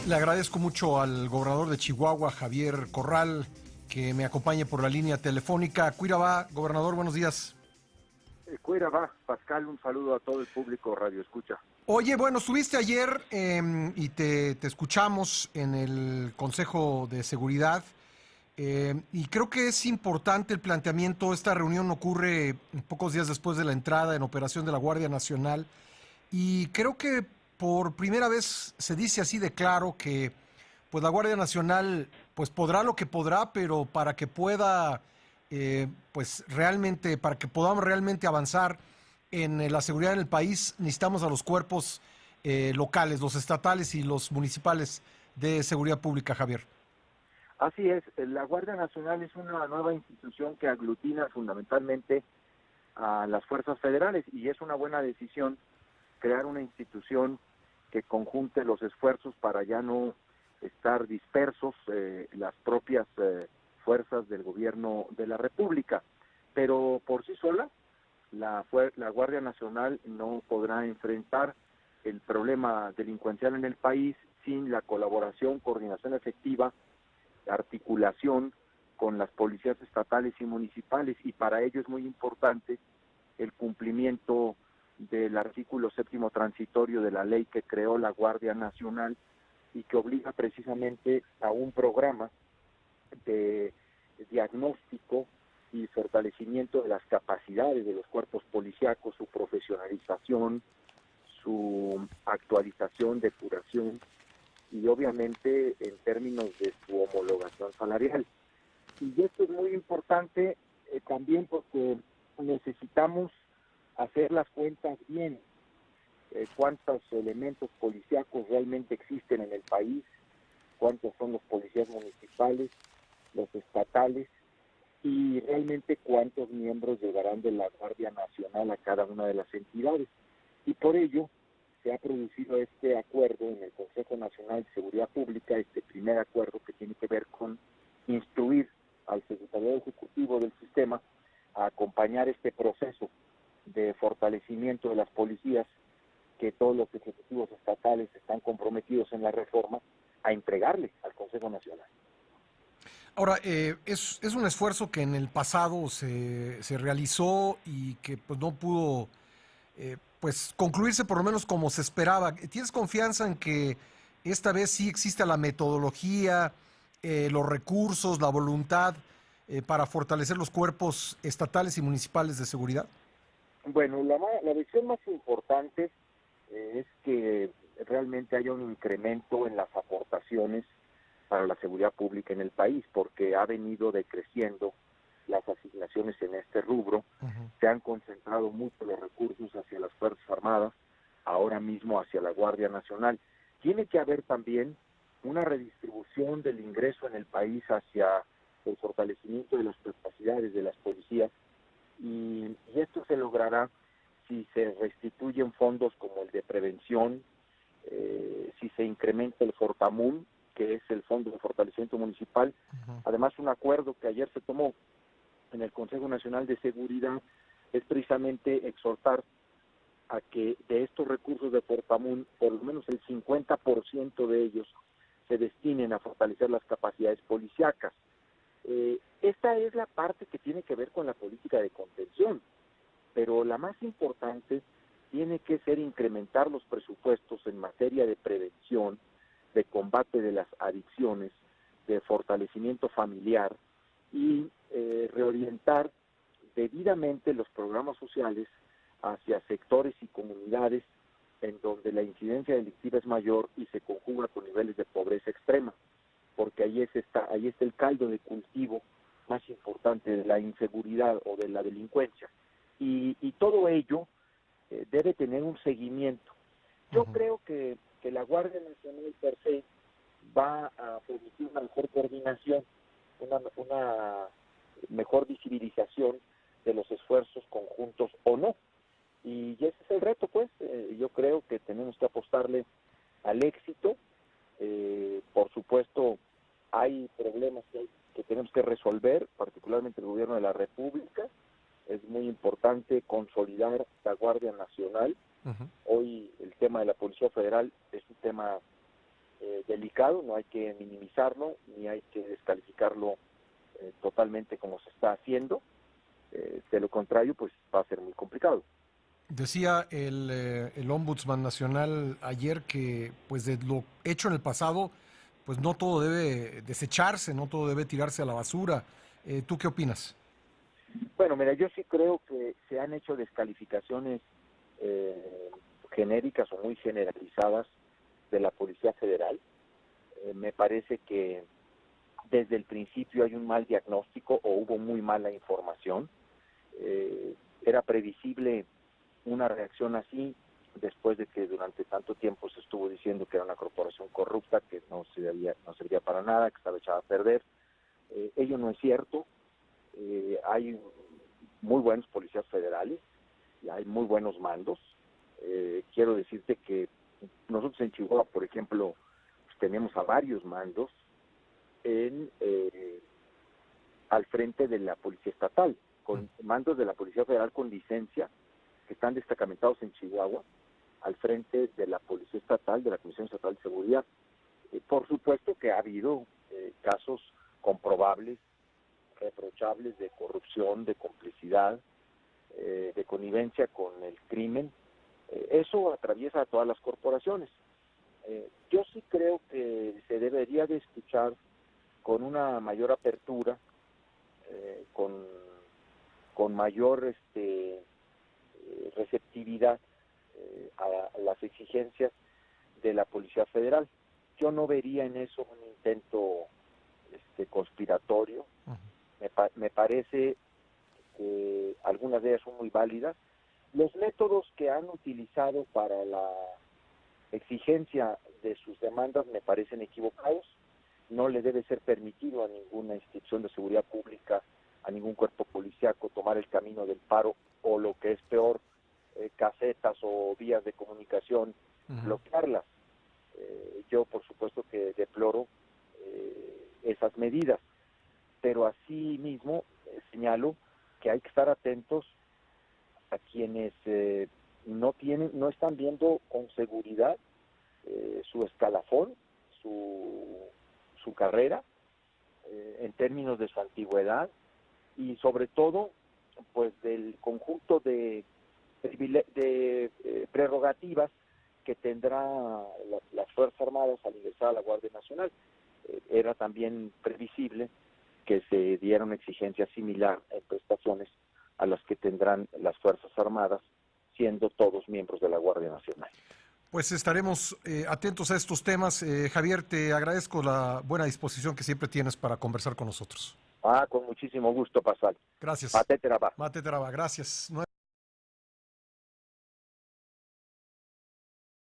Le agradezco mucho al gobernador de Chihuahua, Javier Corral, que me acompañe por la línea telefónica. Cuirabá, gobernador, buenos días. Cuerva, Pascal, un saludo a todo el público Radio Escucha. Oye, bueno, estuviste ayer y te escuchamos en el Consejo de Seguridad y creo que es importante el planteamiento. Esta reunión ocurre pocos días después de la entrada en operación de la Guardia Nacional y creo que por primera vez se dice así de claro que pues la Guardia Nacional pues podrá lo que podrá, pero para que pueda pues realmente, para que podamos realmente avanzar en la seguridad en el país, necesitamos a los cuerpos locales, los estatales y los municipales de seguridad pública, Javier. Así es, la Guardia Nacional es una nueva institución que aglutina fundamentalmente a las fuerzas federales y es una buena decisión crear una institución que conjunte los esfuerzos para ya no estar dispersos las propias fuerzas del gobierno de la República. Pero por sí sola, la Guardia Nacional no podrá enfrentar el problema delincuencial en el país sin la colaboración, coordinación efectiva, articulación con las policías estatales y municipales, y para ello es muy importante el cumplimiento del artículo 7º transitorio de la ley que creó la Guardia Nacional y que obliga precisamente a un programa de diagnóstico y fortalecimiento de las capacidades de los cuerpos policíacos, su profesionalización, su actualización, depuración y obviamente en términos de su homologación salarial. Y esto es muy importante también porque necesitamos hacer las cuentas bien, cuántos elementos policíacos realmente existen en el país, cuántos son los policías municipales, los estatales, y realmente cuántos miembros llegarán de la Guardia Nacional a cada una de las entidades. Y por ello se ha producido este acuerdo en el Consejo Nacional de Seguridad Pública, este primer acuerdo que tiene que ver con instruir al Secretariado Ejecutivo del Sistema a acompañar este proceso de fortalecimiento de las policías que todos los ejecutivos estatales están comprometidos en la reforma a entregarle al Consejo Nacional. Ahora, es un esfuerzo que en el pasado se realizó y que pues no pudo pues concluirse por lo menos como se esperaba. ¿Tienes confianza en que esta vez sí existe la metodología, los recursos, la voluntad para fortalecer los cuerpos estatales y municipales de seguridad? Bueno, la visión más importante es que realmente haya un incremento en las aportaciones para la seguridad pública en el país, porque ha venido decreciendo las asignaciones en este rubro. Se han concentrado mucho los recursos hacia las Fuerzas Armadas, ahora mismo hacia la Guardia Nacional. Tiene que haber también una redistribución del ingreso en el país hacia el fortalecimiento de las capacidades de las policías, y esto se logrará si se restituyen fondos como el de prevención, si se incrementa el Fortamun, que es el Fondo de Fortalecimiento Municipal. Además, un acuerdo que ayer se tomó en el Consejo Nacional de Seguridad es precisamente exhortar a que de estos recursos de Fortamun, por lo menos el 50% de ellos se destinen a fortalecer las capacidades policíacas. Esta es la parte que tiene que ver con la política de contención, pero la más importante tiene que ser incrementar los presupuestos en materia de prevención, de combate de las adicciones, de fortalecimiento familiar y reorientar debidamente los programas sociales hacia sectores y comunidades en donde la incidencia delictiva es mayor y se conjuga con niveles de pobreza extrema, porque ahí está el caldo de cultivo más importante de la inseguridad o de la delincuencia. Y todo ello debe tener un seguimiento. Yo creo que la Guardia Nacional per se va a permitir una mejor coordinación, una mejor visibilización de los esfuerzos conjuntos o no. Y ese es el reto, pues. Yo creo que tenemos que apostarle al éxito. Por supuesto, hay problemas que tenemos que resolver, particularmente el gobierno de la República. Es muy importante consolidar la Guardia Nacional. Hoy el tema de la Policía Federal es un tema delicado, no hay que minimizarlo, ni hay que descalificarlo totalmente como se está haciendo. De lo contrario, pues va a ser muy complicado. Decía el Ombudsman Nacional ayer que pues de lo hecho en el pasado, pues no todo debe desecharse, no todo debe tirarse a la basura. ¿Tú qué opinas? Bueno, mira, yo sí creo que se han hecho descalificaciones genéricas o muy generalizadas de la Policía Federal. Me parece que desde el principio hay un mal diagnóstico o hubo muy mala información. Era previsible una reacción así después de que durante tanto tiempo se estuvo diciendo que era una corporación corrupta, que no servía para nada, que estaba echada a perder. Ello no es cierto. Hay muy buenos policías federales y hay muy buenos mandos. Quiero decirte que nosotros en Chihuahua, por ejemplo, pues, tenemos a varios mandos al frente de la Policía Estatal, con mandos de la Policía Federal con licencia, que están destacamentados en Chihuahua, al frente de la Policía Estatal, de la Comisión Estatal de Seguridad. Por supuesto que ha habido casos comprobables, reprochables de corrupción, de complicidad, de connivencia con el crimen. Eso atraviesa a todas las corporaciones. Yo sí creo que se debería de escuchar con una mayor apertura, con mayor receptividad a las exigencias de la Policía Federal. Yo no vería en eso un intento conspiratorio. Me parece que algunas de ellas son muy válidas. Los métodos que han utilizado para la exigencia de sus demandas me parecen equivocados. No le debe ser permitido a ninguna institución de seguridad pública, a ningún cuerpo policíaco, tomar el camino del paro o, lo que es peor, casetas o vías de comunicación, bloquearlas. Yo, por supuesto, que deploro esas medidas, pero así mismo señalo que hay que estar atentos a quienes no están viendo con seguridad su escalafón, su carrera, en términos de su antigüedad y sobre todo pues del conjunto de prerrogativas que tendrá las Fuerzas Armadas al ingresar a la Guardia Nacional. Era también previsible que se diera una exigencia similar en prestaciones a las que tendrán las Fuerzas Armadas, siendo todos miembros de la Guardia Nacional. Pues estaremos atentos a estos temas. Javier, te agradezco la buena disposición que siempre tienes para conversar con nosotros. Con muchísimo gusto, Pascal. Gracias. Mate Teraba. Mate Teraba, gracias.